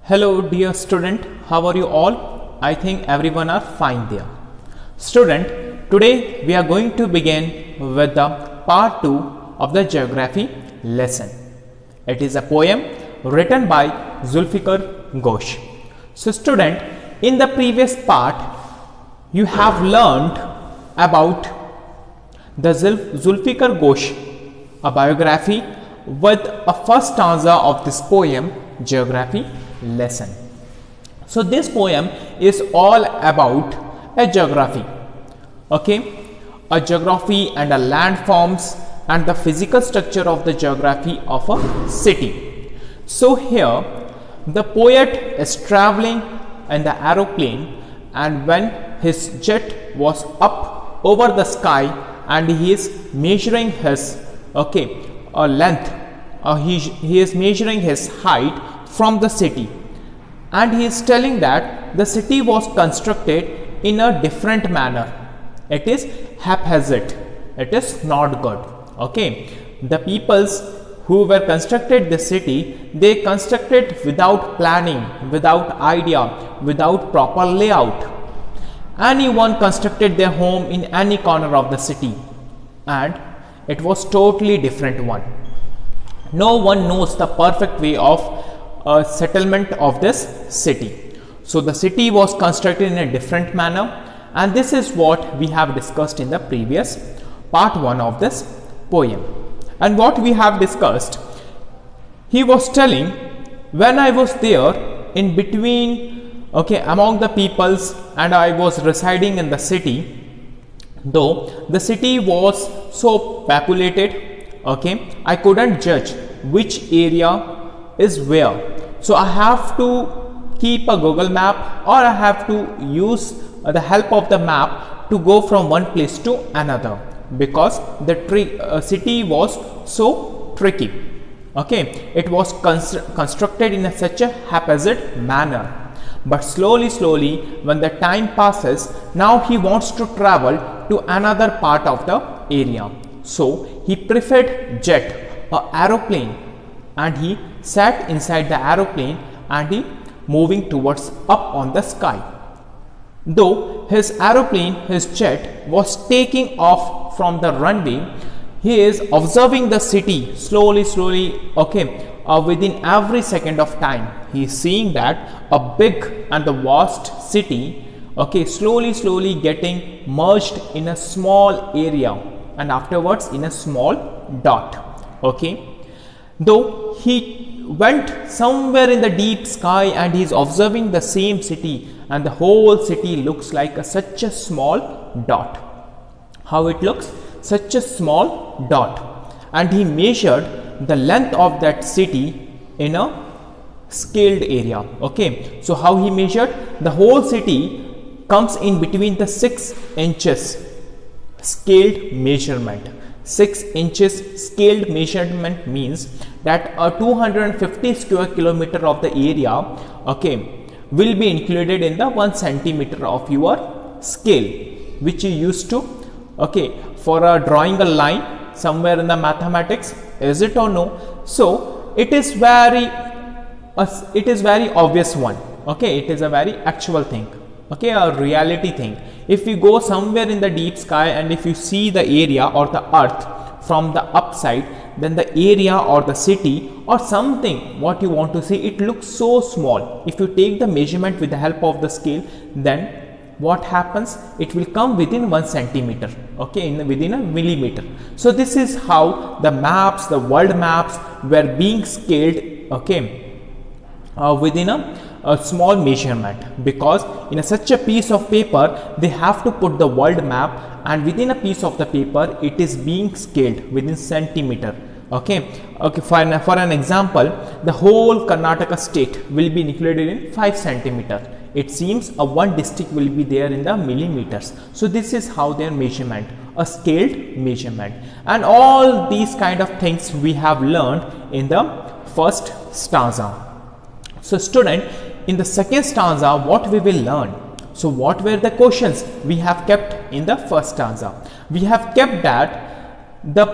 Hello dear student, how are you all? I think everyone are fine there. Student, today we are going to begin with the part 2 of the geography lesson. It is a poem written by Zulfikar Ghosh. So student, in the previous part you have learned about the Zulfikar Ghosh, a biography with a first stanza of this poem, geography lesson. So this poem is all about a geography, okay, a geography and a landforms and the physical structure of the geography of a city. So here the poet is traveling in the aeroplane, and when his jet was up over the sky and he is measuring his length, he is measuring his height from the city, and he is telling that the city was constructed in a different manner. It is haphazard, it is not good. Okay, the peoples who were constructed the city, they constructed without planning, without idea, without proper layout. Anyone constructed their home in any corner of the city, and it was totally different one. No one knows the perfect way of settlement of this city. So the city was constructed in a different manner, and this is what we have discussed in the previous part 1 of this poem. And what we have discussed, he was telling, when I was there in between, among the peoples, and I was residing in the city, though the city was so populated, I couldn't judge which area is where. So I have to keep a Google map, or I have to use the help of the map to go from one place to another, because the city was so tricky. It was constructed in such a haphazard manner. But slowly when the time passes, now he wants to travel to another part of the area. So he preferred jet, a aeroplane, and he sat inside the aeroplane and he moving towards up on the sky. Though his aeroplane, his jet was taking off from the runway, he is observing the city slowly, within every second of time. He is seeing that a big and the vast city, slowly getting merged in a small area, and afterwards in a small dot. Though he went somewhere in the deep sky and he is observing the same city, and the whole city looks like such a small dot. How it looks? Such a small dot. And he measured the length of that city in a scaled area. So how he measured? The whole city comes in between the 6 inches scaled measurement. 6 inches scaled measurement means that a 250 square kilometer of the area will be included in the 1 centimeter of your scale, which you used to for drawing a line somewhere in the mathematics. Is it or no? So it is very obvious one. It is a very actual thing, a reality thing. If you go somewhere in the deep sky and if you see the area or the earth from the upside, then the area or the city or something what you want to see, it looks so small. If you take the measurement with the help of the scale, then what happens? It will come within 1 centimeter, within a millimeter. So this is how the maps, the world maps were being scaled, within a small measurement, because in such a piece of paper they have to put the world map, and within a piece of the paper it is being scaled within centimeter. For an example, the whole Karnataka state will be included in 5 centimeter. It seems a one district will be there in the millimeters. So this is how their measurement, a scaled measurement. And all these kind of things we have learned in the first stanza. So student, in the second stanza, what we will learn? So what were the questions we have kept in the first stanza? We have kept that the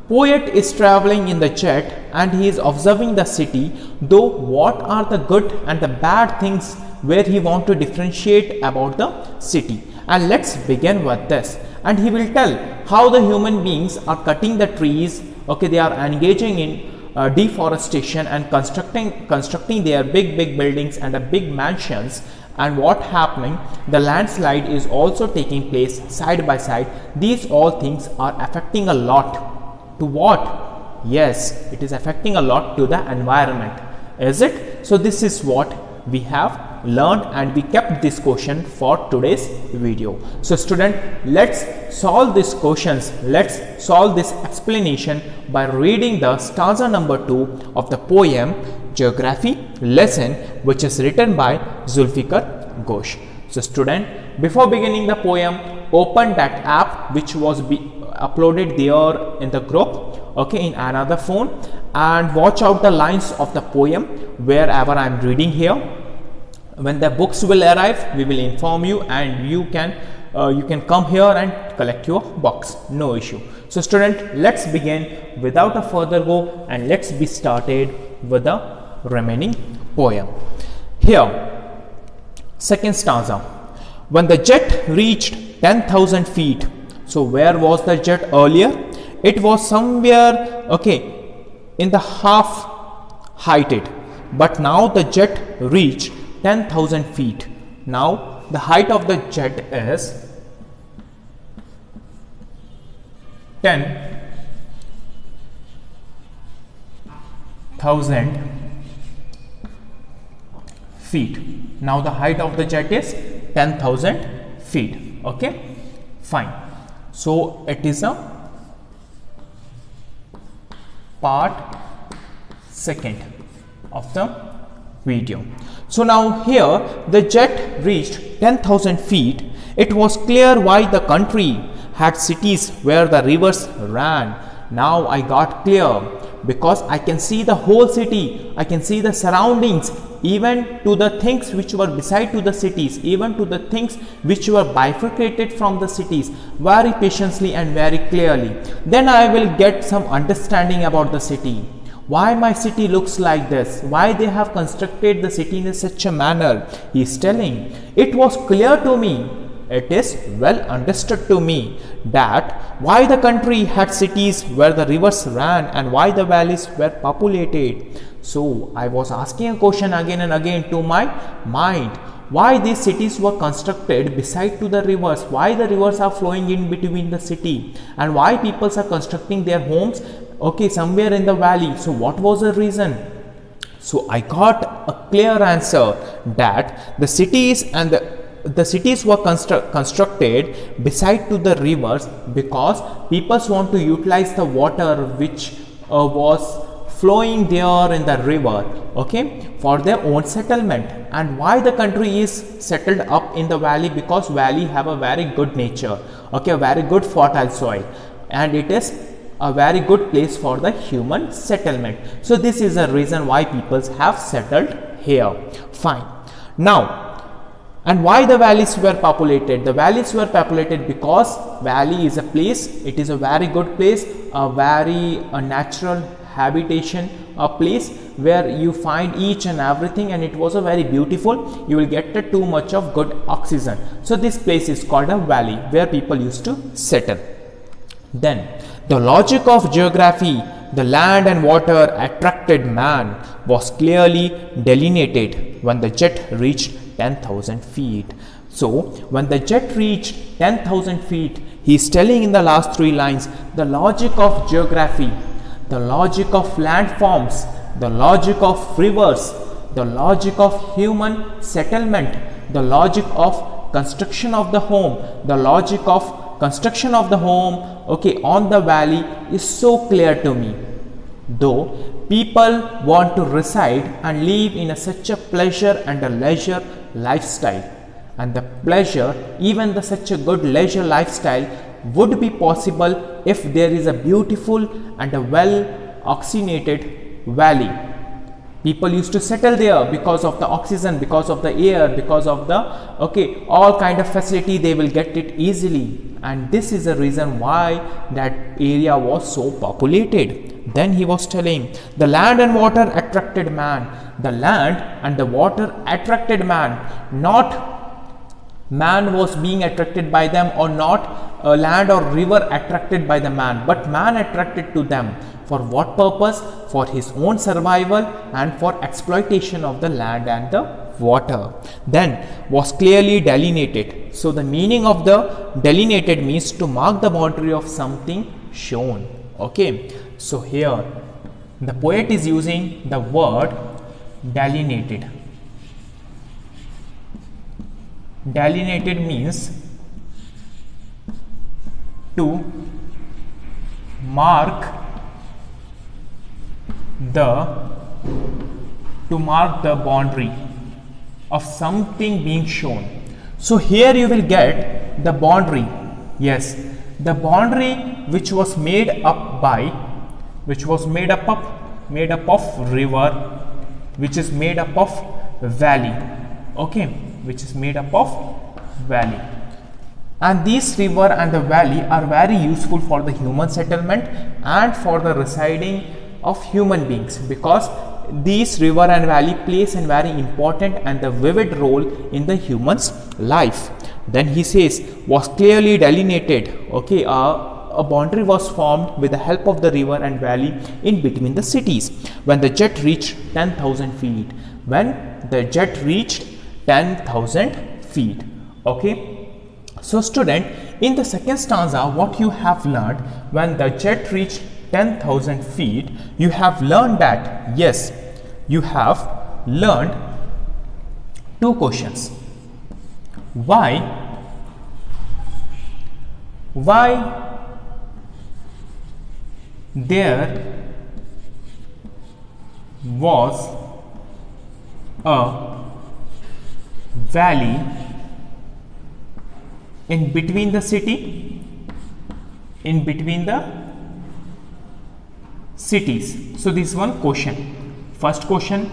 Poet is traveling in the jet and he is observing the city, though what are the good and the bad things where he want to differentiate about the city. And let's begin with this. And he will tell how the human beings are cutting the trees. Okay, they are engaging in deforestation and constructing their big buildings and big mansions. And what happening, the landslide is also taking place side by side. These all things are affecting a lot to what? Yes, it is affecting a lot to the environment, is it? So this is what we have learned, and we kept this question for today's video. So student, let's solve these questions, let's solve this explanation by reading the stanza number 2 of the poem Geography Lesson, which is written by Zulfikar Ghosh. So student, before beginning the poem, open that app which was uploaded there in the group, okay, in another phone, and watch out the lines of the poem wherever I am reading here. When the books will arrive, we will inform you, and you can come here and collect your box, no issue. So student, let's begin without a further go, and let's be started with the remaining poem. Here, second stanza. When the jet reached 10,000 feet, so where was the jet earlier? It was somewhere, okay, in the half heighted, but now the jet reached 10,000 feet. Now the height of the jet is 10,000 feet. Now the height of the jet is 10,000 feet. Okay, fine. So it is a part second of the video. So now here the jet reached 10,000 feet. It was clear why the country had cities where the rivers ran. Now I got clear, because I can see the whole city, I can see the surroundings, even to the things which were beside to the cities, even to the things which were bifurcated from the cities, very patiently and very clearly. Then I will get some understanding about the city. Why my city looks like this? Why they have constructed the city in such a manner? He is telling. It was clear to me, it is well understood to me, that why the country had cities where the rivers ran and why the valleys were populated. So I was asking a question again and again to my mind. Why these cities were constructed beside to the rivers? Why the rivers are flowing in between the city? And why people are constructing their homes, okay, somewhere in the valley? So what was the reason? So I got a clear answer, that the cities and the cities were constructed beside to the rivers because people want to utilize the water which was flowing there in the river, okay, for their own settlement. And why the country is settled up in the valley? Because valley have a very good nature, okay, a very good fertile soil, and it is a very good place for the human settlement. So this is the reason why people have settled here. Fine. Now, and why the valleys were populated? The valleys were populated because valley is a place, it is a very good place, a very natural habitation, a place where you find each and everything, and it was a very beautiful, you will get too much of good oxygen. So this place is called a valley where people used to settle. Then the logic of geography, the land and water attracted man, was clearly delineated when the jet reached 10,000 feet. So when the jet reached 10,000 feet, he is telling in the last three lines the logic of geography, the logic of landforms, the logic of rivers, the logic of human settlement, the logic of construction of the home, the logic of construction of the home, okay, on the valley is so clear to me. Though people want to reside and live in such a pleasure and a leisure lifestyle, and the pleasure, even such a good leisure lifestyle would be possible if there is a beautiful and a well oxygenated valley. People used to settle there because of the oxygen, because of the air, because of the, okay, all kind of facility they will get it easily. and this is the reason why that area was so populated. Then he was telling, the land and water attracted man. The land and the water attracted man. Not man was being attracted by them, or not land or river attracted by the man, but man attracted to them. For what purpose? For his own survival and for exploitation of the land and the water. Then was clearly delineated. So the meaning of the delineated means to mark the boundary of something shown. Okay. So here the poet is using the word delineated. Delineated means to mark the boundary of something being shown. So here you will get the boundary. Yes, the boundary which was made up of river, which is made up of valley. Okay, which is made up of valley. And these river and the valley are very useful for the human settlement and for the residing of human beings, because these river and valley plays a very important and the vivid role in the human's life. Then he says was clearly delineated. Okay, a boundary was formed with the help of the river and valley in between the cities when the jet reached 10,000 feet. When the jet reached 10,000 feet. Okay. So student, in the second stanza, what you have learned, when the jet reached 10,000 feet, you have learned that, yes, you have learned two questions. Why there was a valley in between the city, in between the cities. So this is one question. First question,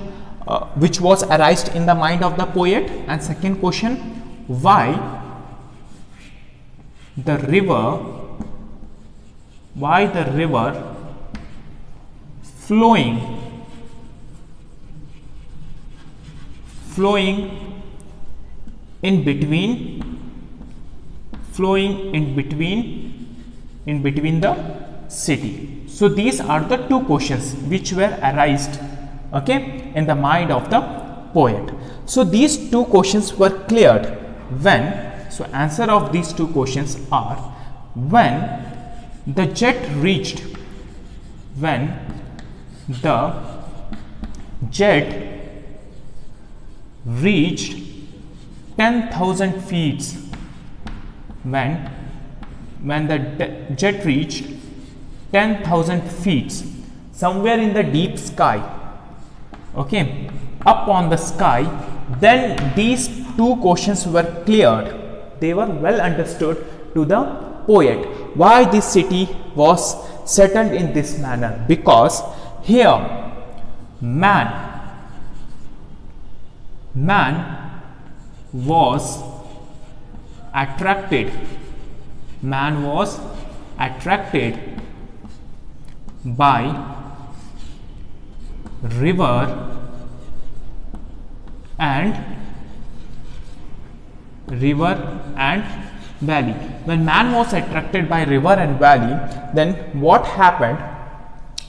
which was arised in the mind of the poet, and second question, why the river flowing in between the city. So these are the two questions which were arised, okay, in the mind of the poet. So these two questions were cleared when, so answer of these two questions are, when the jet reached 10,000 feet, when the jet reached 10,000 feet, somewhere in the deep sky, okay, up on the sky, then these two questions were cleared. They were well understood to the poet. Why this city was settled in this manner? Because here man was attracted by river and valley. When man was attracted by river and valley, then what happened?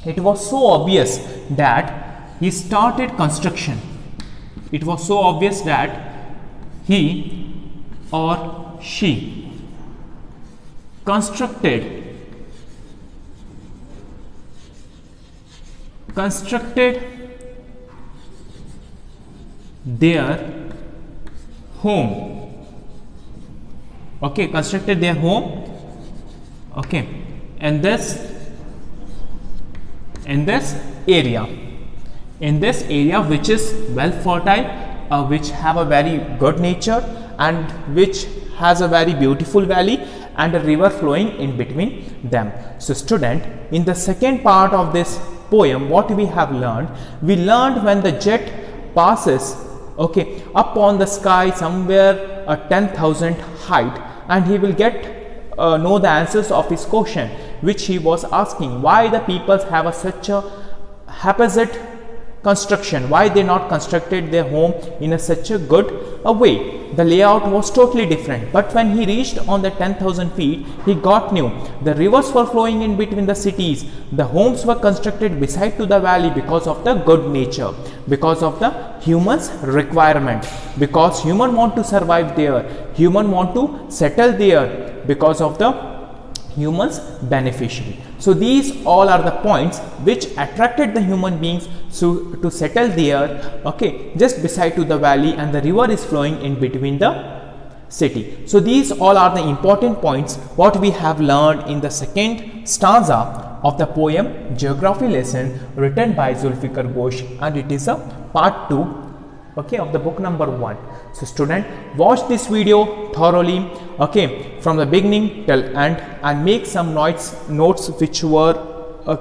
It was so obvious that he started construction. It was so obvious that he or she constructed their home. Okay, constructed their home. Okay, and this in this area which is well fertile, which have a very good nature and which has a very beautiful valley and a river flowing in between them. So student, in the second part of this poem, what we have learned? We learned when the jet passes, up on the sky somewhere a 10,000 height, and he will get know the answers of his question, which he was asking why the peoples have such a haphazard construction, why they not constructed their home in such a good way. The layout was totally different, but when he reached on the 10,000 feet, he got new. The rivers were flowing in between the cities. The homes were constructed beside to the valley because of the good nature, because of the humans requirement, because human want to survive there, human want to settle there, because of the humans beneficiary. So these all are the points which attracted the human beings to settle there, okay, just beside to the valley, and the river is flowing in between the city. So these all are the important points what we have learned in the second stanza of the poem Geography Lesson, written by Zulfikar Ghosh, and it is a part 2, okay, of the book number 1. So student, watch this video thoroughly, okay, from the beginning till end, and make some notes which were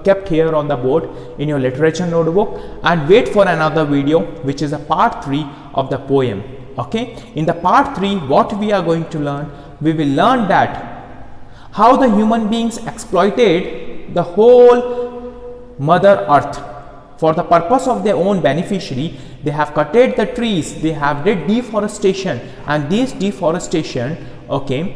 kept here on the board in your literature notebook, and wait for another video which is a part 3 of the poem. Okay, in the part 3 what we are going to learn, we will learn that how the human beings exploited the whole mother earth for the purpose of their own beneficiary. They have cutted the trees, they have did deforestation, and this deforestation, okay,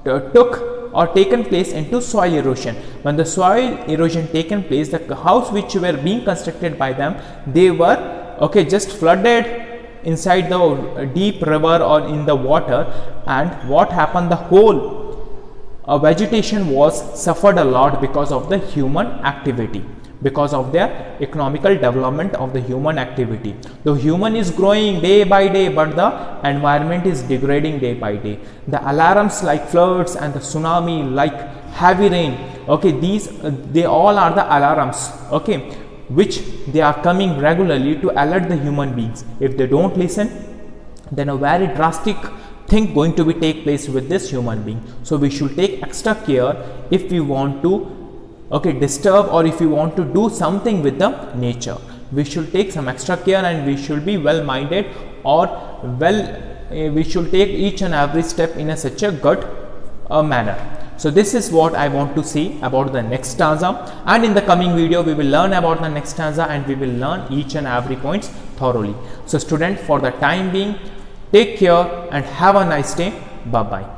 took or taken place into soil erosion. When the soil erosion taken place, the house which were being constructed by them, they were, okay, just flooded inside the deep river or in the water. And what happened, the whole vegetation was suffered a lot because of the human activity, because of their economical development of the human activity. The human is growing day by day, but the environment is degrading day by day. The alarms like floods and the tsunami, like heavy rain, okay, these they all are the alarms, okay, which they are coming regularly to alert the human beings. If they don't listen, then a very drastic thing going to be take place with this human being. So we should take extra care if we want to, okay, disturb, or if you want to do something with the nature. We should take some extra care, and we should be well minded, or we should take each and every step in such a good manner. So this is what I want to say about the next stanza, and in the coming video we will learn about the next stanza, and we will learn each and every points thoroughly. So student, for the time being, take care and have a nice day. Bye bye.